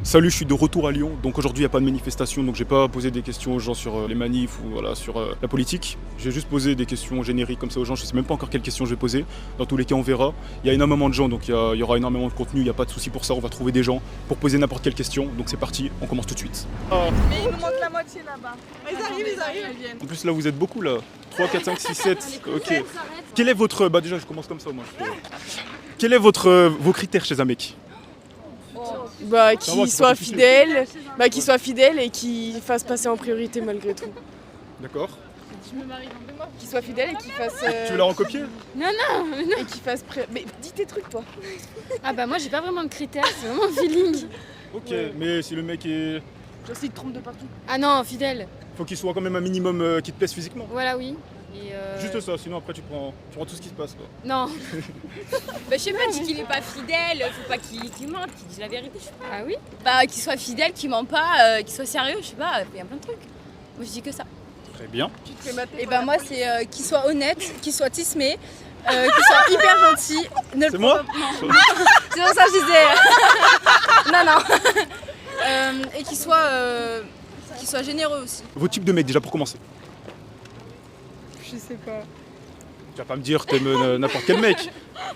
Salut, je suis de retour à Lyon. Donc aujourd'hui, il n'y a pas de manifestation, donc j'ai pas posé des questions aux gens sur les manifs ou voilà, sur la politique. J'ai juste posé des questions génériques comme ça aux gens. Je sais même pas encore quelles questions je vais poser. Dans tous les cas, on verra. Il y a énormément de gens, donc il y aura énormément de contenu. Il n'y a pas de souci pour ça. On va trouver des gens pour poser n'importe quelle question. Donc c'est parti, on commence tout de suite. Mais il nous manque la moitié là-bas. Ils arrivent. En plus, là, vous êtes beaucoup là. 3, 4, 5, 6, 7. Ok. Quel est votre. Bah, déjà, je commence comme ça, moi. Quel est vos critères chez un mec? Bah, Ça va, qu'il c'est pas soit difficile. fidèle, qu'il soit fidèle et qu'il fasse passer en priorité malgré tout. D'accord. Qu'il soit fidèle et qu'il fasse. Tu veux la recopier? Et qu'il fasse. Mais dis tes trucs, toi. Ah bah moi j'ai pas vraiment de critères, c'est vraiment feeling. Ok, mais si le mec est. Genre, s'il te trompe de partout. Ah non, fidèle. Faut qu'il soit quand même un minimum qui te plaise physiquement. Voilà, oui. Et Juste ça, sinon après tu prends tout ce qui se passe quoi. Non. Bah je sais pas, dis qu'il est pas fidèle, faut pas qu'il mente, qu'il dise la vérité, je sais pas. Ah oui. Bah qu'il soit fidèle, qu'il ment pas, qu'il soit sérieux, je sais pas, il y a plein de trucs. Moi je dis que ça. Très bien. Et bah moi c'est qu'il soit honnête, qu'il soit tismé, qu'il soit hyper gentil. C'est moi? C'est pour ça que je disais. non. Et qu'il soit généreux aussi. Vos types de mecs déjà pour commencer. Je sais pas. Tu vas pas me dire t'aimes n'importe quel mec.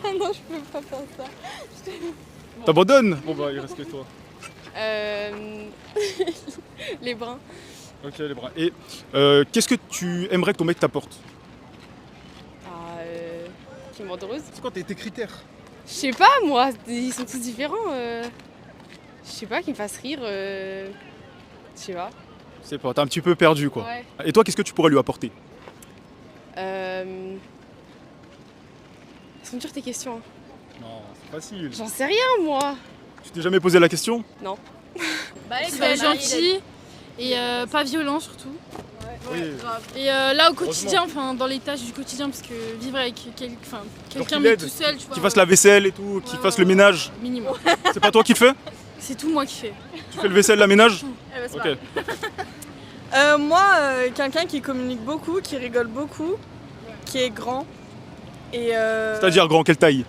Non, je peux pas faire ça. T'abandonnes? Bon bah il reste que toi. Les bruns. Ok les bras. Et qu'est-ce que tu aimerais que ton mec t'apporte? Qui me rende heureuse. C'est quoi tes critères? Je sais pas, moi, ils sont tous différents. Je sais pas, qu'ils me fassent rire. Je sais pas. C'est pas, t'es un petit peu perdu quoi. Ouais. Et toi qu'est-ce que tu pourrais lui apporter? Elles sont dures tes questions. Hein. Non, c'est facile. J'en sais rien, moi. Tu t'es jamais posé la question? Bah Qu'il soit gentil et pas violent surtout. Oui. Et là au quotidien, enfin dans les tâches du quotidien, parce que vivre avec quelqu'un qu'il mais aide, tout seul, tu vois. Qu'il fasse la vaisselle et tout, qu'il fasse le ménage. Minimum. C'est pas toi qui le fais? C'est tout moi qui fais. Tu fais le vaisselle, la ménage? Ok. Moi, quelqu'un qui communique beaucoup, qui rigole beaucoup, qui est grand. Et C'est-à-dire grand, quelle taille?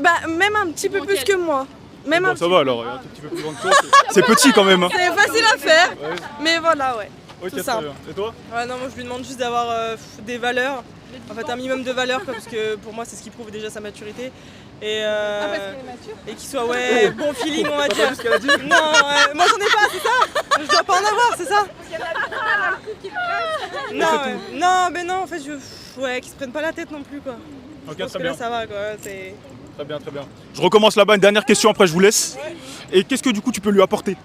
bah même un petit peu Grand plus quel que moi. Même Bon, un ça va alors, un tout petit peu plus grand que toi. C'est petit quand même. Hein. C'est facile à faire, Ouais. mais voilà, ouais. Ok, C'est ça. très bien. Et toi? Ouais, non, moi je lui demande juste d'avoir des valeurs. En fait, un minimum de valeurs, quoi, parce que pour moi, c'est ce qui prouve déjà sa maturité. Et, et qu'il soit, ouais, bon feeling, on va T'as dire. pas vu ce qu'elle a dit? Non, moi j'en ai pas, c'est ça. Je dois pas en avoir, c'est ça. Non, mais non, en fait, ouais, qu'ils se prennent pas la tête non plus, quoi. Ok, Je pense très que là, bien. ça va, quoi. C'est... Très bien, très bien. Je recommence là-bas, une dernière question après je vous laisse. Et qu'est-ce que du coup tu peux lui apporter?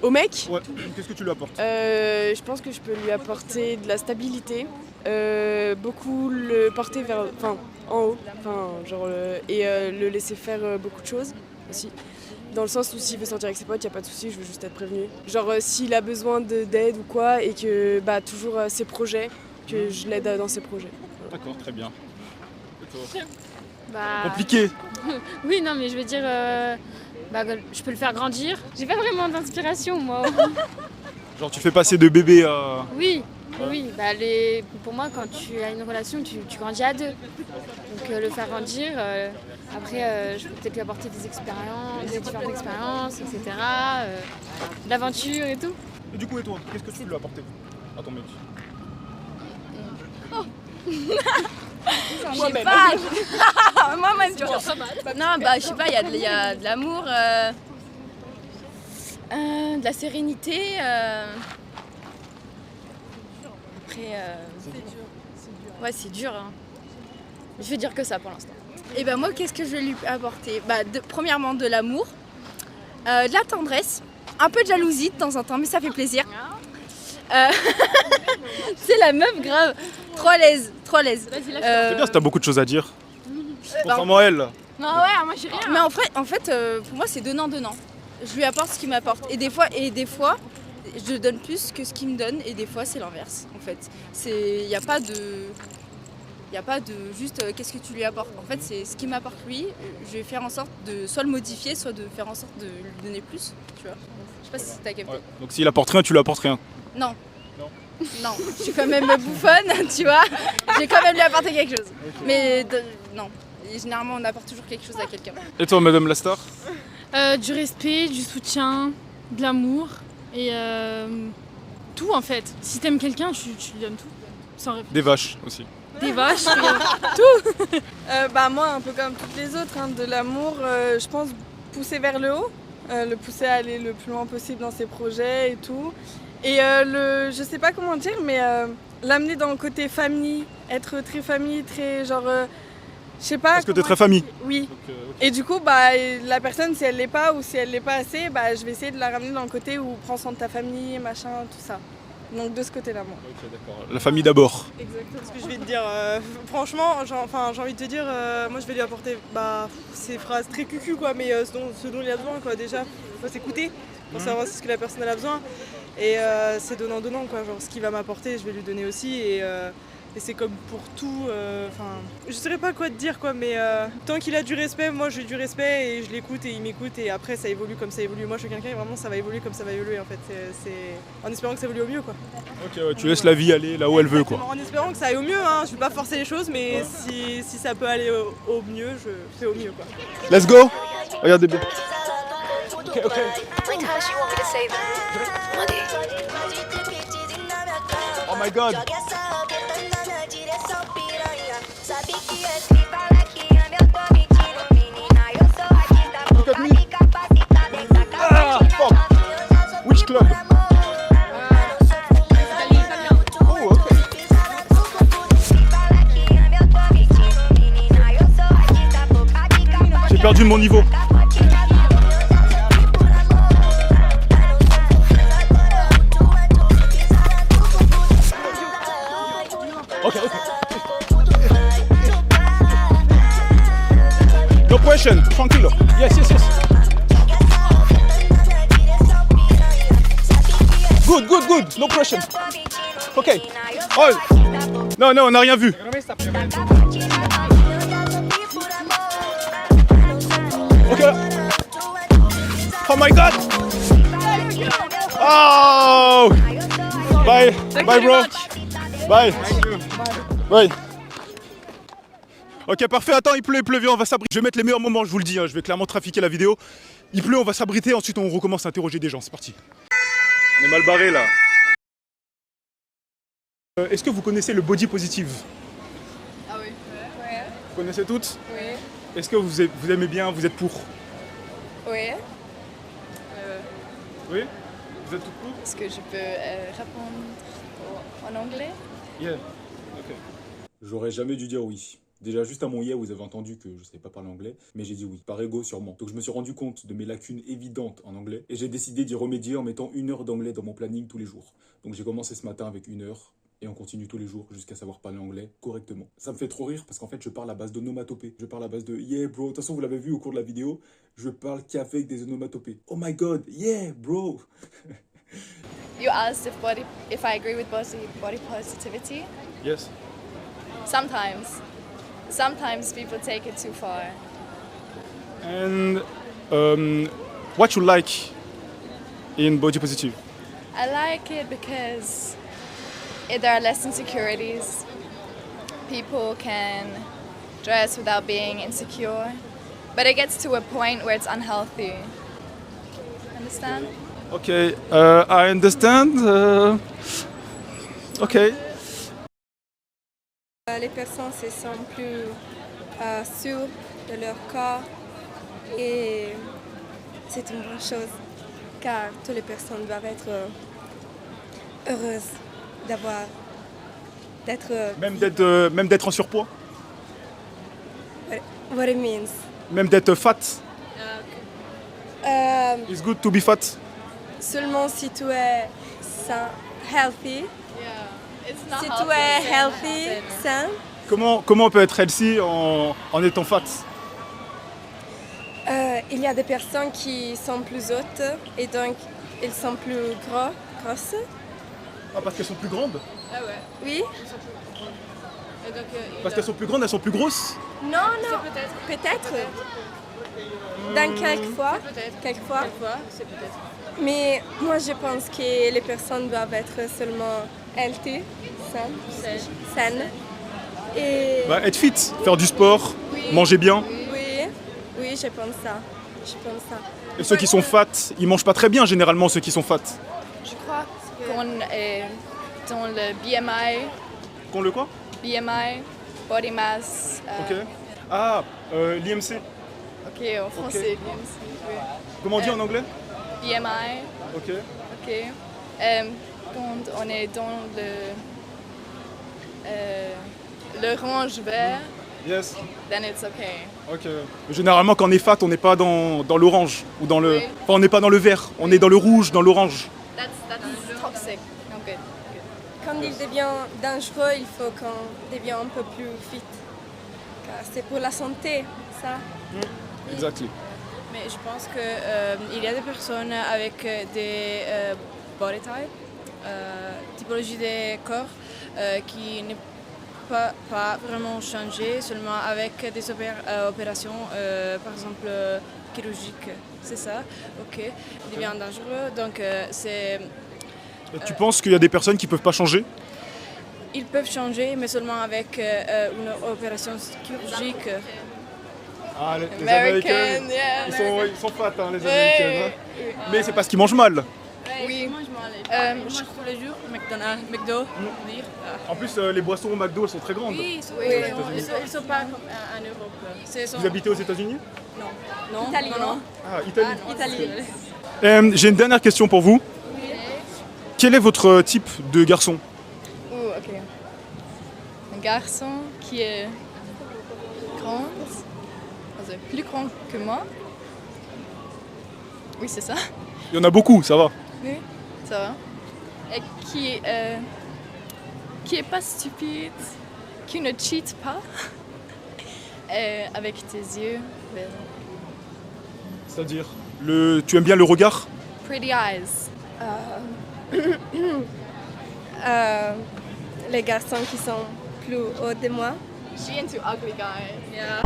Au mec, Ouais, qu'est-ce que tu lui apportes? je pense que je peux lui apporter de la stabilité. Beaucoup le porter vers, en haut. Et le laisser faire beaucoup de choses aussi. Dans le sens où s'il veut sortir avec ses potes, y a pas de souci, je veux juste être prévenue. Genre s'il a besoin d'aide ou quoi, et que toujours ses projets, que je l'aide dans ses projets. D'accord, très bien. Et toi? Bah, Compliqué. oui, non mais je veux dire, je peux le faire grandir. J'ai pas vraiment d'inspiration moi. Genre tu fais passer de bébé à... Oui, oui. Bah, pour moi, quand tu as une relation, tu grandis à deux. Donc le faire grandir, après, je peux peut-être lui apporter des différentes expériences, etc. De l'aventure et tout. Et du coup et toi, qu'est-ce que tu veux lui apporter à ton mec? Je sais pas. Moi-même, tu vois. Non, bah, je sais pas, il y a de l'amour, de la sérénité. Après, ouais, c'est dur. Hein. Je vais dire que ça pour l'instant. Et ben moi, qu'est-ce que je vais lui apporter? Premièrement, de l'amour, de la tendresse, un peu de jalousie de temps en temps, mais ça fait plaisir. C'est la meuf grave, trop à l'aise. C'est bien si t'as beaucoup de choses à dire. Contrairement à elle là. Non, ouais, moi j'ai rien. Mais en fait pour moi, c'est donnant-donnant. Je lui apporte ce qu'il m'apporte. Et des fois, je donne plus que ce qu'il me donne. Et des fois, c'est l'inverse, en fait. Il n'y a pas de juste qu'est-ce que tu lui apportes. En fait, c'est ce qu'il m'apporte lui. Je vais faire en sorte de soit le modifier, soit de faire en sorte de lui donner plus. Tu vois. Je sais pas si t'as capté. Ouais. Donc s'il apporte rien, tu lui apportes rien. Non. Non, je suis quand même bouffonne, tu vois. Je vais quand même lui apporter quelque chose. Mais non. Et généralement, on apporte toujours quelque chose à quelqu'un. Et toi, Madame Lastar? Du respect, du soutien, de l'amour et tout en fait. Si t'aimes quelqu'un, tu lui donnes tout. Sans réfléchir. Des vaches aussi. Des vaches, Moi, un peu comme toutes les autres, hein, de l'amour, je pense pousser vers le haut, le pousser à aller le plus loin possible dans ses projets et tout. Et je sais pas comment dire, mais l'amener dans le côté famille, être très famille, très genre, je sais pas. Est-ce que t'es très famille? Oui. Ok. Et du coup, la personne, si elle l'est pas ou si elle l'est pas assez, je vais essayer de la ramener dans le côté où prends soin de ta famille, machin, tout ça. Donc de ce côté-là, moi. Ok, d'accord. La famille d'abord. Exactement ce que je vais te dire. Franchement, j'ai envie de te dire, moi je vais lui apporter ces phrases très cucu, quoi, mais ce dont il a besoin, quoi. Déjà, faut s'écouter pour savoir ce que la personne elle a besoin. Et c'est donnant-donnant, quoi. Genre, ce qu'il va m'apporter, je vais lui donner aussi. Et c'est comme pour tout. Je saurais pas quoi te dire, quoi, mais tant qu'il a du respect, moi j'ai du respect et je l'écoute et il m'écoute. Et après, ça évolue comme ça évolue. Moi, je suis quelqu'un, vraiment, ça va évoluer comme ça va évoluer, en fait. C'est en espérant que ça évolue au mieux, quoi. Ok, ouais, tu laisses la vie aller là où elle veut, quoi. En espérant que ça aille au mieux, hein. Je vais pas forcer les choses, mais si ça peut aller au mieux, je fais au mieux, quoi. Let's go. Regardez bien. Ok. Oh my god. Look at me. Ah, fuck. Which club? Oh, okay. J'ai perdu mon niveau. Okay. No question, tranquilo. Yes. Good. No question. Okay. Oh. Non, on n'a rien vu. Ok. Oh my god. Oh. Bye, bro. Bye. Ok, parfait. Attends, il pleut, on va s'abriter. Je vais mettre les meilleurs moments, je vous le dis. Hein. Je vais clairement trafiquer la vidéo. Il pleut, on va s'abriter. Ensuite, on recommence à interroger des gens. C'est parti. On est mal barré là. Est-ce que vous connaissez le body positive? Ah oui. Ouais. Vous connaissez toutes? Oui. Est-ce que vous aimez bien, vous êtes pour? Oui. Oui? Vous êtes toutes pour? Est-ce que je peux répondre en anglais? Yeah. Ok. J'aurais jamais dû dire oui. Déjà, juste à mon yeah, vous avez entendu que je ne savais pas parler anglais, mais j'ai dit oui, par ego sûrement. Donc je me suis rendu compte de mes lacunes évidentes en anglais, et j'ai décidé d'y remédier en mettant 1 heure d'anglais dans mon planning tous les jours. Donc j'ai commencé ce matin avec 1 heure, et on continue tous les jours jusqu'à savoir parler anglais correctement. Ça me fait trop rire parce qu'en fait, je parle à base d'onomatopées. Je parle à base de yeah, bro. De toute façon, vous l'avez vu au cours de la vidéo, je parle qu'avec des onomatopées. Oh my god, yeah, bro. You asked if I agree with body positivity. Yes. Sometimes people take it too far. And what you like in body positive? I like it because there are less insecurities. People can dress without being insecure, but it gets to a point where it's unhealthy. Understand? Okay, I understand. Okay. Les personnes se sentent plus sûres de leur corps et c'est une bonne chose car toutes les personnes doivent être heureuses Même d'être en surpoids? What it means. Même d'être fat? It's good to be fat? Seulement si tu es sain, healthy. It's not Si tu es healthy, sain. Comment on peut être healthy en étant fat? Il y a des personnes qui sont plus hautes et donc ils sont plus grosses. Ah, parce qu'elles sont plus grandes? Ah ouais. Oui. Et donc, Parce qu'elles sont plus grandes, elles sont plus grosses? Non. Peut-être. Dans quelquefois. Quelquefois. c'est peut-être. Mais moi je pense que les personnes doivent être seulement healthy, saines. Et Être fit, faire du sport, manger bien. oui, je pense ça. Et ceux qui sont fat, ils mangent pas très bien généralement, ceux qui sont fat. Je crois qu'on est dans le BMI. Qu'on le quoi? BMI, body mass. Ok. Ah, l'IMC. Ok, en français, BMC. Oui. Comment on dit en anglais? BMI. Ok. Ok. Quand on est dans l'orange vert, Yes. then it's okay. Ok. Généralement, quand on est fat, on n'est pas dans l'orange ou dans le. Oui. Enfin, on n'est pas dans le vert. On est dans le rouge, dans l'orange. That's toxic. No good. Quand il devient dangereux, il faut qu'on devienne un peu plus fit. Car c'est pour la santé, ça. Exactly. Mais je pense qu'il y a des personnes avec des body type, typologie des corps, qui ne peuvent pas vraiment changer, seulement avec des opérations, par exemple chirurgiques. C'est ça, ok. Il devient dangereux, donc c'est... Et tu penses qu'il y a des personnes qui peuvent pas changer? Ils peuvent changer, mais seulement avec une opération chirurgique. Ah, les American, Américains, yeah, ils sont fat, hein, les Américains. Hein. Mais c'est parce qu'ils mangent mal. Oui, moi je mange tous les jours, McDonald's, McDo, dire. En plus, les boissons au McDo, elles sont très grandes. Oui, ils sont pas comme en Europe. Vous habitez aux États-Unis? Non, Italie, non. Ah, Italie. Italie. J'ai une dernière question pour vous. Quel est votre type de garçon? Ok. Un garçon qui est grand, also plus grand que moi. Oui, c'est ça. Il y en a beaucoup, ça va. Oui, ça va. Et qui est pas stupide, qui ne cheat pas, avec tes yeux. C'est-à-dire tu aimes bien le regard? Pretty eyes. Les garçons qui sont plus hauts de moi. She into ugly guys. Yeah.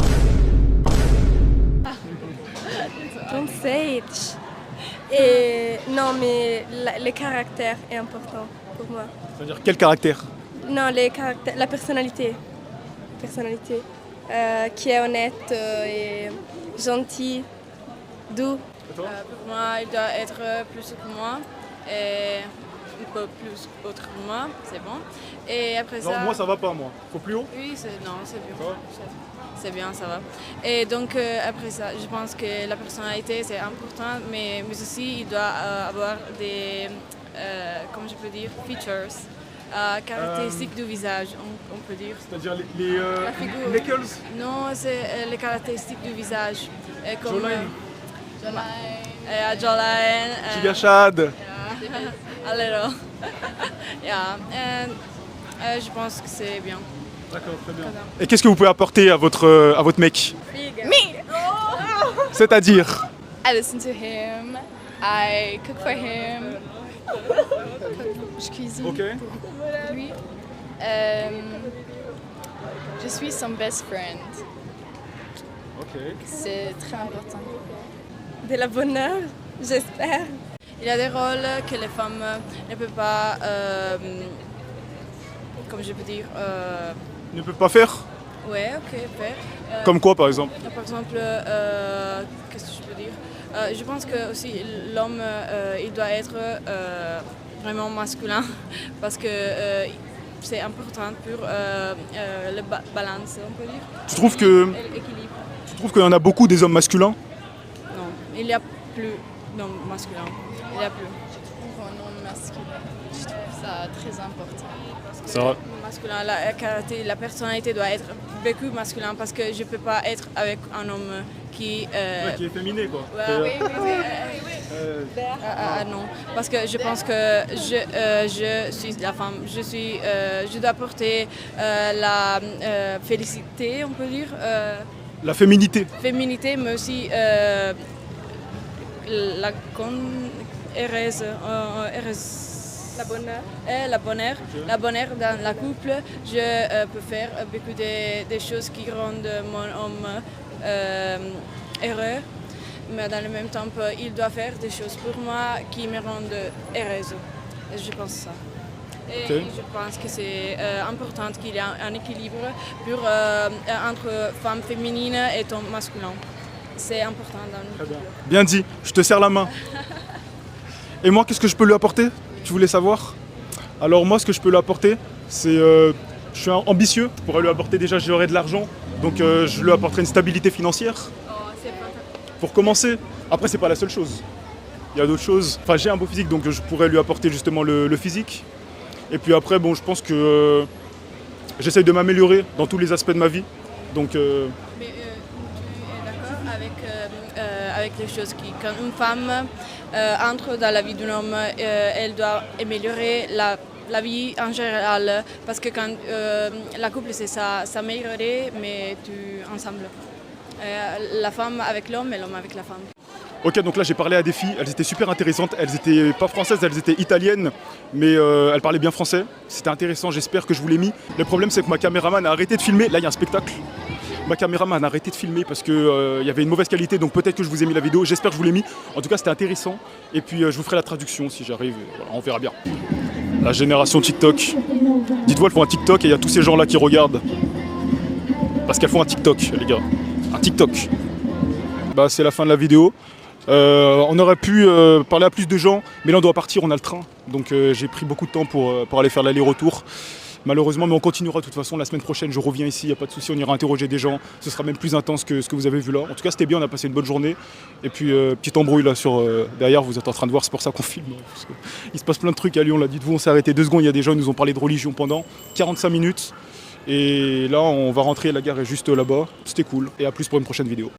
Don't say it. Et non, mais le caractère est important pour moi. C'est-à-dire quel caractère? Non, la personnalité. Personnalité. Qui est honnête et gentil, doux. Pour moi, il doit être plus que moi et un peu plus autre que moi, c'est bon. Et après ça... Non, moi ça va pas, moi. Faut plus haut? Oui, c'est bien. Ça va? C'est bien, ça va. Et donc après ça, je pense que la personnalité c'est important, mais aussi il doit avoir des, comment je peux dire, features, caractéristiques du visage, on peut dire. C'est-à-dire les figure. knuckles? Non, c'est les caractéristiques du visage. Comme Jawline. jawline. Gigachad. A little. Yeah. And, je pense que c'est bien. D'accord, très bien. Et qu'est-ce que vous pouvez apporter à votre mec? Me! C'est-à-dire? I listen to him. I cook for him. Je cuisine Ok. pour lui. Je suis son best friend. Ok. C'est très important. De la bonheur, j'espère. Il y a des rôles que les femmes ne peuvent pas, comme je peux dire, Ne peut pas faire? ouais, ok, faire. Comme quoi, par exemple? Par exemple, qu'est-ce que je peux dire? Je pense que aussi l'homme, il doit être vraiment masculin parce que c'est important pour le balance, on peut dire. Tu trouves L'équilibre. qu'il y en a beaucoup des hommes masculins? Non, il n'y a plus d'hommes masculins. Il n'y a plus. Pour un homme masculin, je trouve ça très important. Ça va. Masculin, la personnalité doit être beaucoup masculin parce que je ne peux pas être avec un homme qui... Qui est féminé, quoi. ouais, non, parce que je pense que je suis la femme, je dois porter la félicité, on peut dire, La féminité. féminité, mais aussi la heureuse, la bonheur, la bonheur dans la couple. Je peux faire beaucoup de choses qui rendent mon homme heureux, mais dans le même temps, il doit faire des choses pour moi qui me rendent heureuse. Et je pense ça. Et Ok. je pense que c'est important qu'il y ait un équilibre entre femme féminine et homme masculin. c'est important dans nous. Très bien. Bien dit, je te serre la main. Et moi, qu'est-ce que je peux lui apporter? Tu voulais savoir? Alors moi, ce que je peux lui apporter, c'est... je suis ambitieux. Je pourrais lui apporter déjà, j'aurai de l'argent. Donc je lui apporterai une stabilité financière. Pour commencer. Après, c'est pas la seule chose. Il y a d'autres choses. Enfin, j'ai un beau physique, donc je pourrais lui apporter justement le physique. Et puis après, bon, je pense que j'essaye de m'améliorer dans tous les aspects de ma vie. Donc... Mais tu es d'accord avec les choses qui, quand une femme entre dans la vie d'un homme, elle doit améliorer la vie en général, parce que quand la couple c'est ça, s'améliorer, mais ensemble. La femme avec l'homme et l'homme avec la femme. Ok, donc là j'ai parlé à des filles, elles étaient super intéressantes, elles étaient pas françaises, elles étaient italiennes, mais elles parlaient bien français. C'était intéressant, j'espère que je vous l'ai mis. Le problème c'est que ma caméraman a arrêté de filmer, là il y a un spectacle. Ma caméraman a arrêté de filmer parce qu'il y avait une mauvaise qualité, donc peut-être que je vous ai mis la vidéo, j'espère que je vous l'ai mis. En tout cas c'était intéressant, et puis je vous ferai la traduction si j'arrive, voilà, on verra bien. La génération TikTok. Dites-vous, elles font un TikTok et il y a tous ces gens là qui regardent. Parce qu'elles font un TikTok, les gars. Un TikTok. Bah c'est la fin de la vidéo. On aurait pu parler à plus de gens, mais là on doit partir, on a le train. Donc j'ai pris beaucoup de temps pour aller faire l'aller-retour. Malheureusement, mais on continuera de toute façon. La semaine prochaine, je reviens ici, il n'y a pas de souci, on ira interroger des gens. Ce sera même plus intense que ce que vous avez vu là. En tout cas, c'était bien, on a passé une bonne journée. Et puis, petite embrouille là derrière, vous êtes en train de voir, c'est pour ça qu'on filme. Parce que il se passe plein de trucs à Lyon, là, dites-vous, on s'est arrêté 2 secondes, il y a des gens, ils nous ont parlé de religion pendant 45 minutes. Et là, on va rentrer, la gare est juste là-bas. C'était cool. Et à plus pour une prochaine vidéo.